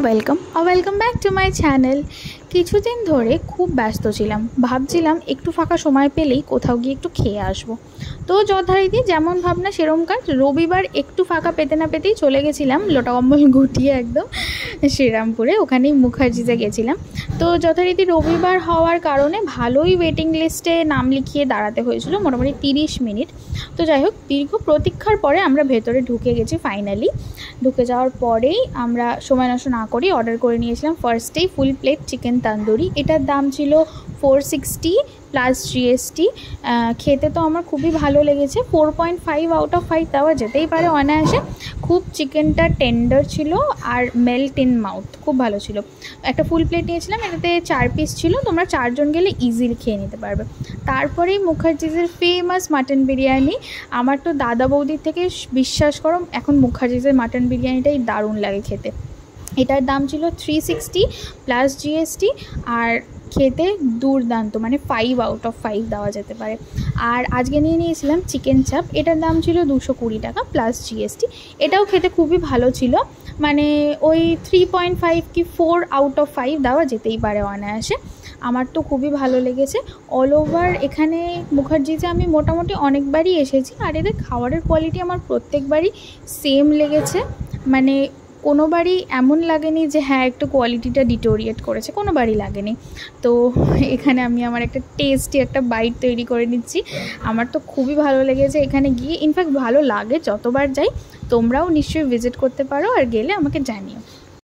Welcome back to my channel. কিছুদিন ধরে খুব ব্যস্ত ছিলাম, ভাবছিলাম একটু ফাঁকা সময় পেলেই কোথাও গিয়ে একটু খেয়ে আসবো। তো যথারীতি যেমন ভাবনা সেরম কাজ, রবিবার একটু ফাঁকা পেতে না পেতেই চলে গেছিলাম লোটা কম্বল গুটিয়ে একদম শ্রীরামপুরে, ওখানেই মুখার্জিতে গেছিলাম। তো যথারীতি রবিবার হওয়ার কারণে ভালোই ওয়েটিং লিস্টে নাম লিখিয়ে দাঁড়াতে হয়েছিল, মোটামুটি 30 মিনিট। তো যাই হোক, দীর্ঘ প্রতীক্ষার পরে আমরা ভেতরে ঢুকে গেছি। ফাইনালি ঢুকে যাওয়ার পরেই আমরা সময় নষ্ট না করি অর্ডার করে নিয়েছিলাম ফার্স্টেই ফুল প্লেট চিকেন তন্দুরি। এটার দাম ছিল 460 প্লাস জিএসটি। খেতে তো আমার খুবই ভালো লেগেছে, 4.5 আউট অফ 5 দেওয়া যেতেই পারে অনায়াসে। খুব চিকেনটা টেন্ডার ছিল আর মেল্ট ইন মাউথ, খুব ভালো ছিল। একটা ফুল প্লেট নিয়েছিলাম, এটাতে 4 পিস ছিল, তোমরা 4 জন গেলে ইজিলি খেয়ে নিতে পারবে। তারপরেই মুখার্জিজের ফেমাস মাটন বিরিয়ানি। আমার তো দাদা বৌদির থেকে বিশ্বাস করো এখন মুখার্জিজের মাটন বিরিয়ানিটাই দারুণ লাগে খেতে। এটার দাম ছিল 360 প্লাস জিএসটি আর খেতে দুর্দান্ত, মানে 5 আউট অফ 5 দেওয়া যেতে পারে। আর আজকে নিয়েছিলাম চিকেন চাপ, এটার দাম ছিল 220 টাকা প্লাস জিএসটি। এটাও খেতে খুবই ভালো ছিল, মানে ওই 3.5 কি 4 আউট অফ 5 দেওয়া যেতেই পারে অনায়াসে। আমার তো খুবই ভালো লেগেছে। অল ওভার এখানে মুখার্জিতে আমি মোটামুটি অনেকবারই এসেছি, আর এদের খাবারের কোয়ালিটি আমার প্রত্যেকবারই সেম লেগেছে। মানে কোনোবারই এমন লাগেনি যে হ্যাঁ একটু কোয়ালিটিটা ডিটোরিয়েট করেছে, কোনোবারই লাগেনি। তো এখানে আমি আমার একটা টেস্টি একটা বাইট তৈরি করে নিচ্ছি। আমার তো খুবই ভালো লেগেছে এখানে গিয়ে, ইনফ্যাক্ট ভালো লাগে যতবার যাই। তোমরাও নিশ্চয়ই ভিজিট করতে পারো, আর গেলে আমাকে জানিও।